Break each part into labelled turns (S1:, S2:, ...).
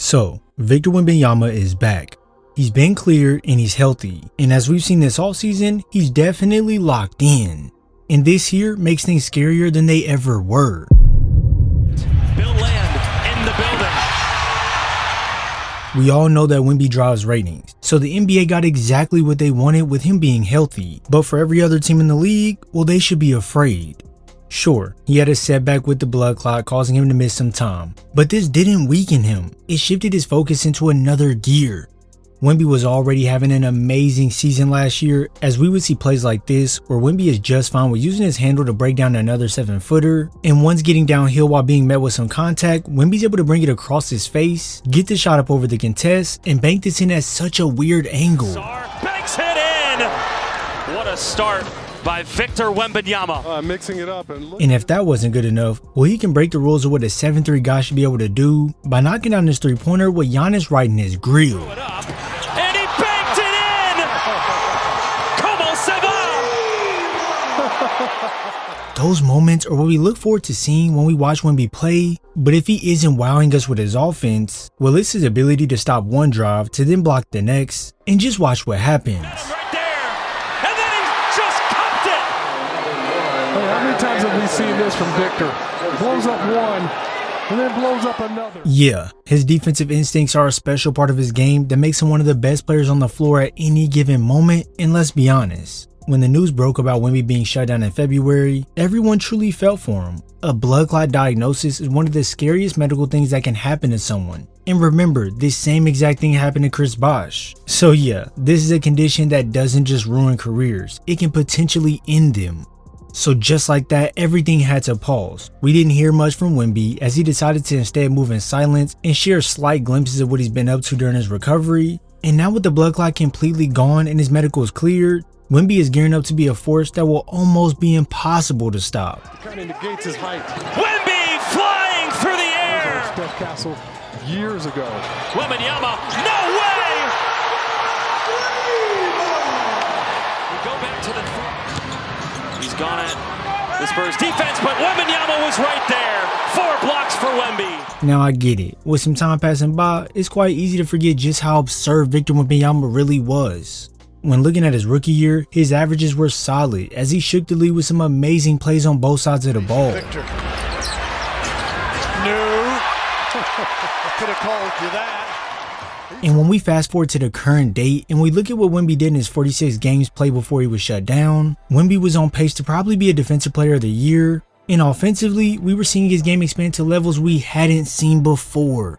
S1: So, Victor Wembanyama is back. He's been cleared and he's healthy, and as we've seen this all season, he's definitely locked in. And this here makes things scarier than they ever were.
S2: Bill Land in the building.
S1: We all know that Wemby drives ratings, so the NBA got exactly what they wanted with him being healthy, but for every other team in the league, well, they should be afraid. Sure, he had a setback with the blood clot causing him to miss some time, but this didn't weaken him. It shifted his focus into another gear. Wemby was already having an amazing season last year, as we would see plays like this where Wemby is just fine with using his handle to break down another 7-footer, and once getting downhill while being met with some contact, Wemby's able to bring it across his face, get the shot up over the contest, and bank this in at such a weird angle.
S2: Banks it in! What a start by Victor Wembanyama.
S3: Mixing it up and
S1: if that wasn't good enough, well, he can break the rules of what a 7'3" guy should be able to do by knocking down this three-pointer with Giannis right in his grill.
S2: And he banked it in! Como se va!
S1: Those moments are what we look forward to seeing when we watch Wemby play, but if he isn't wowing us with his offense, well, it's his ability to stop one drive to then block the next, and just watch what happens.
S3: how many times have we seen this from Victor? Blows up one and then blows up another.
S1: Yeah, his defensive instincts are a special part of his game that makes him one of the best players on the floor at any given moment, and let's be honest, when the news broke about Wemby being shut down in February, everyone truly felt for him. A blood clot diagnosis is one of the scariest medical things that can happen to someone. And remember, this same exact thing happened to Chris Bosh. So yeah, this is a condition that doesn't just ruin careers, it can potentially end them. So just like that, everything had to pause. We didn't hear much from Wemby as he decided to instead move in silence and share slight glimpses of what he's been up to during his recovery. And now with the blood clot completely gone and his medical is cleared, Wemby is gearing up to be a force that will almost be impossible to stop.
S3: Kind of negates his height.
S2: Wemby flying through the air!
S3: Stefon Castle years ago.
S2: Wembanyama, no way! We go back to the front. He's gone at the Spurs defense, but Wembanyama was right there. 4 blocks for Wemby.
S1: Now I get it. With some time passing by, it's quite easy to forget just how absurd Victor Wembanyama really was. When looking at his rookie year, his averages were solid as he shook the league with some amazing plays on both sides of the ball.
S2: Victor. No. Could have called you that.
S1: And when we fast forward to the current date and we look at what Wemby did in his 46 games played before he was shut down, Wemby was on pace to probably be a defensive player of the year, and offensively, we were seeing his game expand to levels we hadn't seen before.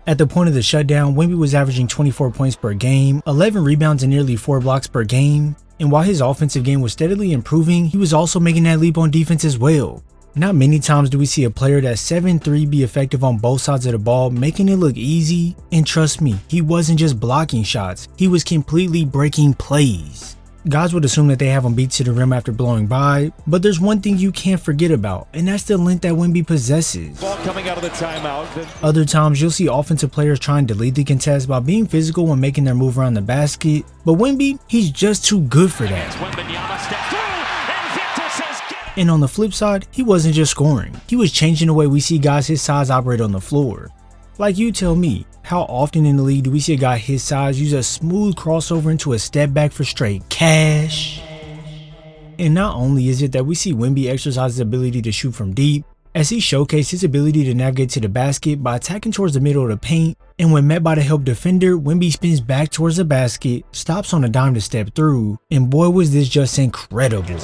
S1: At the point of the shutdown, Wemby was averaging 24 points per game, 11 rebounds and nearly 4 blocks per game, and while his offensive game was steadily improving, he was also making that leap on defense as well. Not many times do we see a player that's 7'3" be effective on both sides of the ball, making it look easy, and trust me, he wasn't just blocking shots, he was completely breaking plays. Guys would assume that they have him beat to the rim after blowing by, but there's one thing you can't forget about, and that's the length that Wemby possesses.
S2: Ball coming out of the timeout.
S1: Other times you'll see offensive players try and delete the contest by being physical when making their move around the basket, but Wemby, he's just too good for that.
S2: Wembanyama stepped through, and Victor says get it.
S1: And on the flip side, he wasn't just scoring, he was changing the way we see guys his size operate on the floor. Like, you tell me, how often in the league do we see a guy his size use a smooth crossover into a step back for straight cash? And not only is it that we see Wemby exercise his ability to shoot from deep, as he showcased his ability to navigate to the basket by attacking towards the middle of the paint, and when met by the help defender, Wemby spins back towards the basket, stops on a dime to step through, and boy was this just incredible.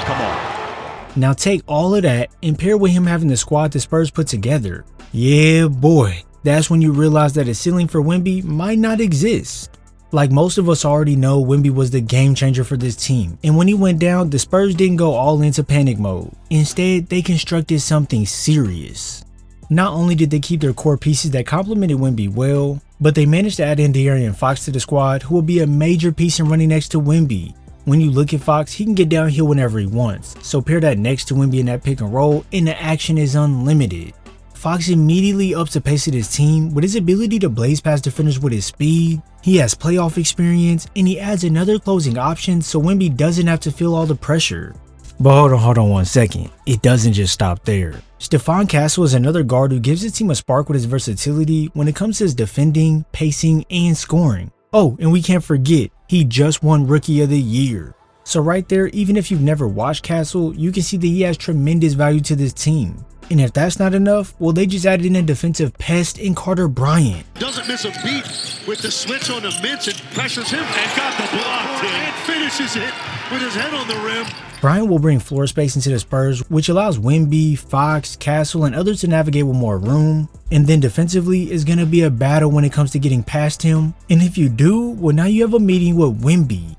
S2: Come on.
S1: Now take all of that and pair with him having the squad the Spurs put together. Yeah boy, that's when you realize that a ceiling for Wemby might not exist. Like most of us already know, Wemby was the game changer for this team, and when he went down, the Spurs didn't go all into panic mode. Instead, they constructed something serious. Not only did they keep their core pieces that complemented Wemby well, but they managed to add in De'Aaron Fox to the squad, who will be a major piece in running next to Wemby. When you look at Fox, he can get downhill whenever he wants, so pair that next to Wemby in that pick and roll, and the action is unlimited. Fox immediately ups the pace of his team with his ability to blaze past defenders with his speed. He has playoff experience, and he adds another closing option so Wemby doesn't have to feel all the pressure. But hold on 1 second. It doesn't just stop there. Stefon Castle is another guard who gives his team a spark with his versatility when it comes to his defending, pacing, and scoring. Oh, and we can't forget, he just won Rookie of the Year. So right there, even if you've never watched Castle, you can see that he has tremendous value to this team. And if that's not enough, well, they just added in a defensive pest in Carter Bryant.
S4: Doesn't miss a beat with the switch on the Mitch and pressures him and got the block and finishes it with his head on the rim.
S1: Bryant will bring floor space into the Spurs, which allows Wemby, Fox, Castle, and others to navigate with more room. And then defensively is going to be a battle when it comes to getting past him. And if you do, well, now you have a meeting with Wemby.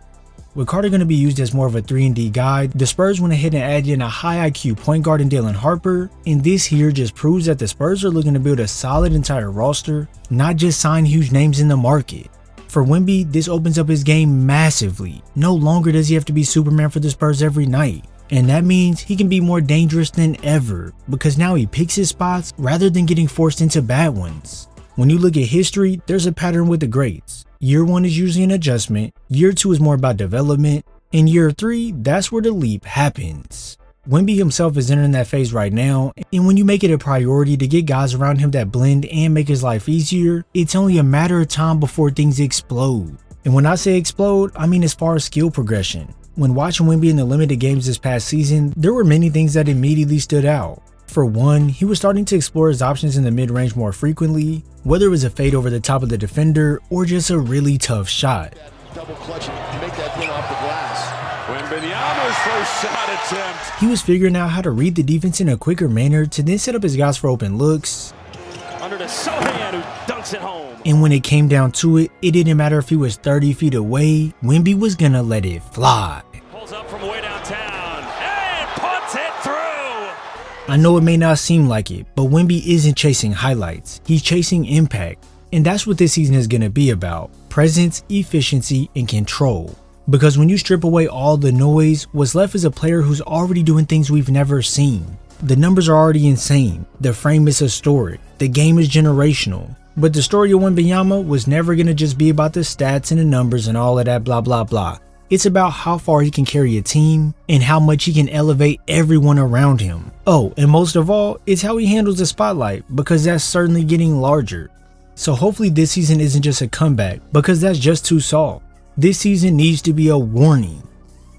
S1: With Carter going to be used as more of a 3-and-D guy, the Spurs went ahead and added in a high IQ point guard in Dylan Harper, and this here just proves that the Spurs are looking to build a solid entire roster, not just sign huge names in the market. For Wemby, this opens up his game massively. No longer does he have to be Superman for the Spurs every night, and that means he can be more dangerous than ever, because now he picks his spots rather than getting forced into bad ones. When you look at history, there's a pattern with the greats. Year 1 is usually an adjustment, year 2 is more about development, and year 3, that's where the leap happens. Wemby himself is entering that phase right now, and when you make it a priority to get guys around him that blend and make his life easier, it's only a matter of time before things explode. And when I say explode, I mean as far as skill progression. When watching Wemby in the limited games this past season, there were many things that immediately stood out. For one, he was starting to explore his options in the mid-range more frequently, whether it was a fade over the top of the defender or just a really tough shot.
S4: Double clutch and make that win off the glass.
S2: Wembanyama's first shot attempt.
S1: He was figuring out how to read the defense in a quicker manner to then set up his guys for open looks.
S2: Under to Sohan, who dunks it home.
S1: And when it came down to it, it didn't matter if he was 30 feet away, Wemby was gonna let it fly.
S2: Pulls up from way downtown and puts it through.
S1: I know it may not seem like it, but Wemby isn't chasing highlights, he's chasing impact. And that's what this season is going to be about: presence, efficiency, and control. Because when you strip away all the noise, what's left is a player who's already doing things we've never seen. The numbers are already insane, the frame is historic, the game is generational. But the story of Wembanyama was never going to just be about the stats and the numbers and all of that blah blah blah. It's about how far he can carry a team and how much he can elevate everyone around him. Oh, and most of all, it's how he handles the spotlight, because that's certainly getting larger. So hopefully this season isn't just a comeback, because that's just too soft. This season needs to be a warning.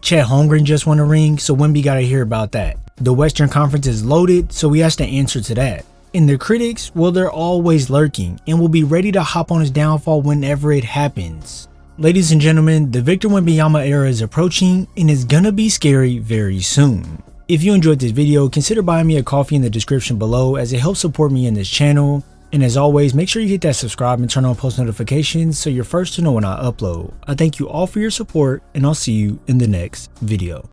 S1: Chet Holmgren just won a ring, so Wemby gotta hear about that. The Western Conference is loaded, so he has to answer to that. And the critics, well, they're always lurking and will be ready to hop on his downfall whenever it happens. Ladies and gentlemen, the Victor Wembanyama era is approaching and is gonna be scary very soon. If you enjoyed this video, consider buying me a coffee in the description below, as it helps support me in this channel. And as always, make sure you hit that subscribe and turn on post notifications so you're first to know when I upload. I thank you all for your support, and I'll see you in the next video.